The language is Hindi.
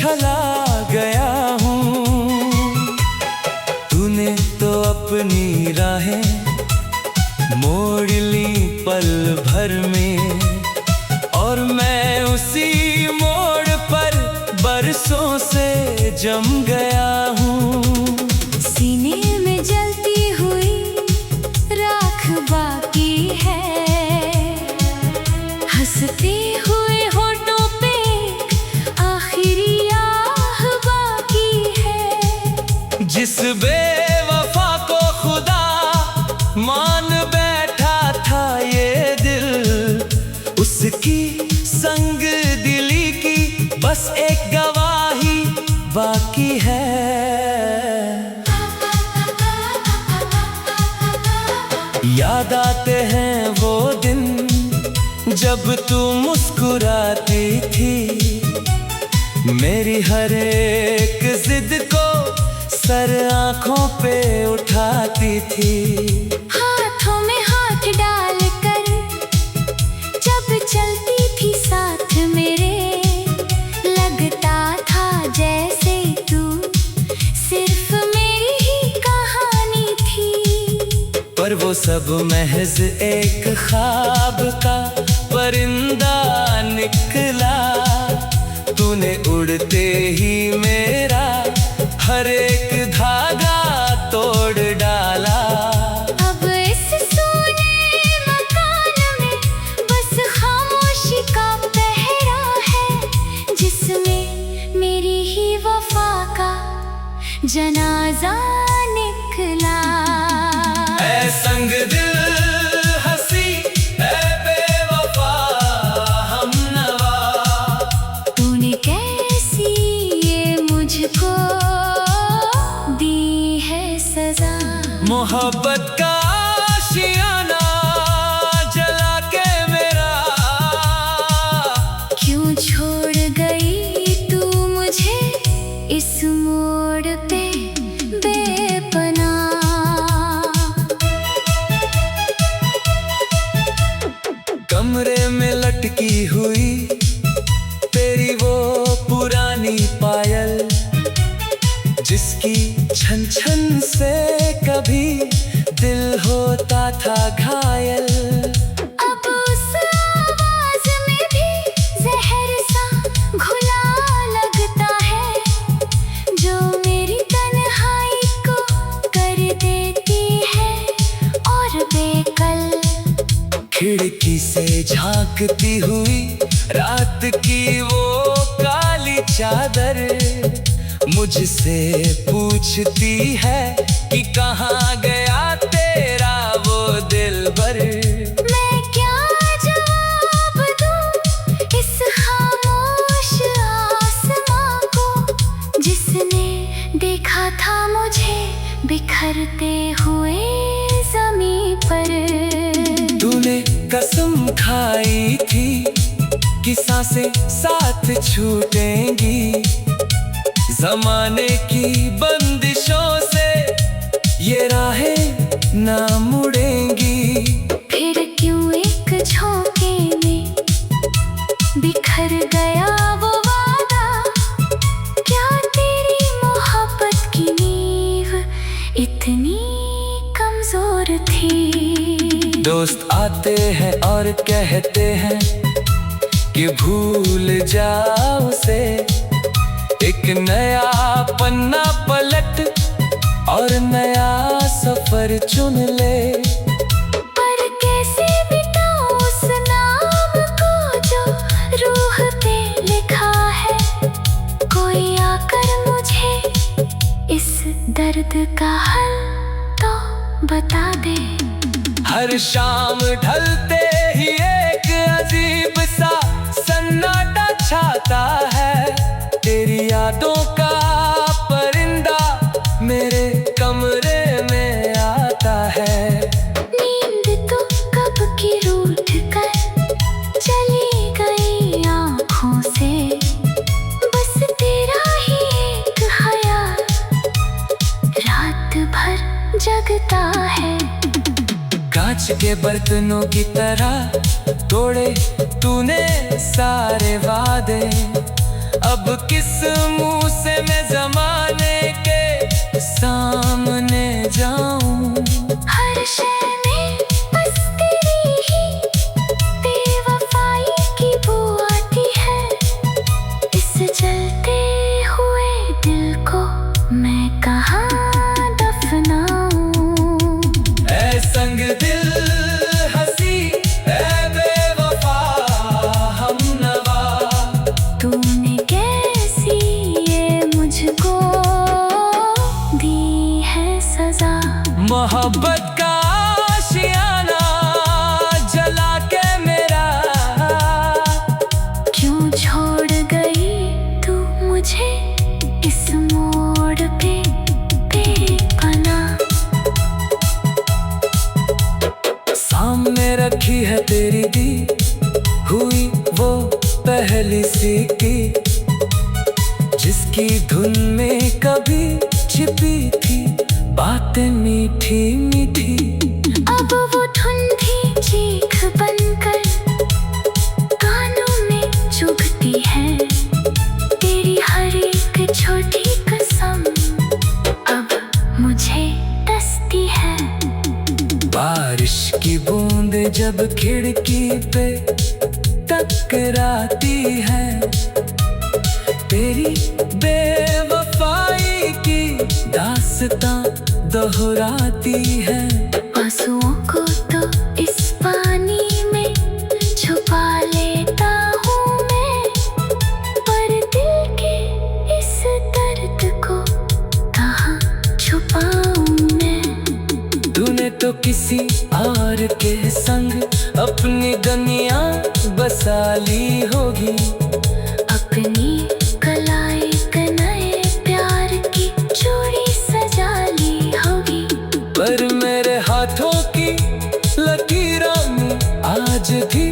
छला गया हूँ। तूने तो अपनी राहें मोड़ ली पल भर में, और मैं उसी मोड़ पर बरसों से जम गया हूँ। सीने में जलती हुई राख बाकी है, हंसते हुए होठों पे आखिरी आह बाकी है। जिस बेवफा को खुदा मान बैठा था ये दिल, उसकी संग दिली की बस एक गवाही बाकी है। याद आते हैं वो दिन जब तू मुस्कुराती थी, मेरी हर एक जिद को सर आंखों पे उठाती थी। हाथों में हाथ डालकर जब चलती थी साथ मेरे, लगता था जैसे तू सिर्फ मेरी ही कहानी थी। पर वो सब महज एक ख्वाब का परिंदा निकला। तूने उड़ते ही मेरा हर एक धागा तोड़ डाला। अब इस सोने मकान में बस खामोशी का पहरा है, जिसमें मेरी ही वफा का जनाजा निकला। ऐ संग दिल हंसी, ऐ बेवफा हमनवा, तूने कैसी ये मुझको दी है सजा। मोहब्बत का आशियाना जला के मेरा, क्यों छोड़ गई तू मुझे इस मोड़ पे बेपनाह। कमरे में लटकी हुई तेरी वो पुरानी पायल, जिसकी छन छन से कभी दिल होता था घायल। अब उस आवाज में भी जहर सा घुला लगता है, जो मेरी तन्हाई को कर देती है और बेकल। खिड़की से झांकती हुई रात की वो काली चादर मुझसे पूछती है कि कहाँ गया तेरा वो दिलबर। मैं क्या जवाब दूँ इस खामोश आसमां को, जिसने देखा था मुझे बिखरते हुए ज़मीं पर। तूने कसम खाई थी कि सांसें साथ छूटेंगी, ज़माने की बंदिशों से ये राहें ना मुड़ेंगी। फिर क्यों एक झोंके में बिखर गया वो वादा, क्या तेरी मोहब्बत की नींव इतनी कमजोर थी। दोस्त आते हैं और कहते हैं कि भूल जाओ उसे, एक नया पन्ना पलट और नया सफर चुन ले। पर कैसे मिटाऊं उस नाम को जो रूह पे लिखा है, कोई आकर मुझे इस दर्द का हल तो बता दे। हर शाम ढलते ही एक अजीब सा सन्नाटा छाता है, तेरी यादों का परिंदा मेरे कमरे में आता है। नींद तो कब की रूठ कर चली गई आँखों से, बस तेरा ही एक ख्याल रात भर जगता है। कांच के बर्तनों की तरह तोड़े तूने सारे वादे, अब किस मुंह से मैं जमाने के सामने जाऊं। हर शय में बस तेरी ही बेवफाई की बू आती है। इस जलते हुए दिल को मैं कहाँ दफनाऊं। ऐ संग दिल हंसी, ऐ बेवफा हमनवा, तूने कैसी ये मुझको दी है सजा। मोहब्बत का आशियाना जला के मेरा, क्यों छोड़ गई तू मुझे इस मोड़ पे बेपनाह। सामने रखी है तेरी दी हुई वो पहली सीटी, जिसकी धुन में कभी छिपी थी बातें मीठी मीठी। अब वो धुन भी चीख बनकर कानों में चुभती है। तेरी हर एक छोटी कसम अब मुझे डसती है। बारिश की बूंदें जब खिड़की पे टकराती है, तेरी बेवफाई की दास्तां दोहराती है। आंसुओं को तो इस पानी में छुपा लेता हूँ मैं, पर दिल के इस दर्द को कहाँ छुपाऊं मैं। तूने तो किसी और के संग अपनी दुनिया बसा ली होगी। अपनी कलाई के नए प्यार की चूड़ी सजा ली होगी। पर मेरे हाथों की लकीरों में आज भी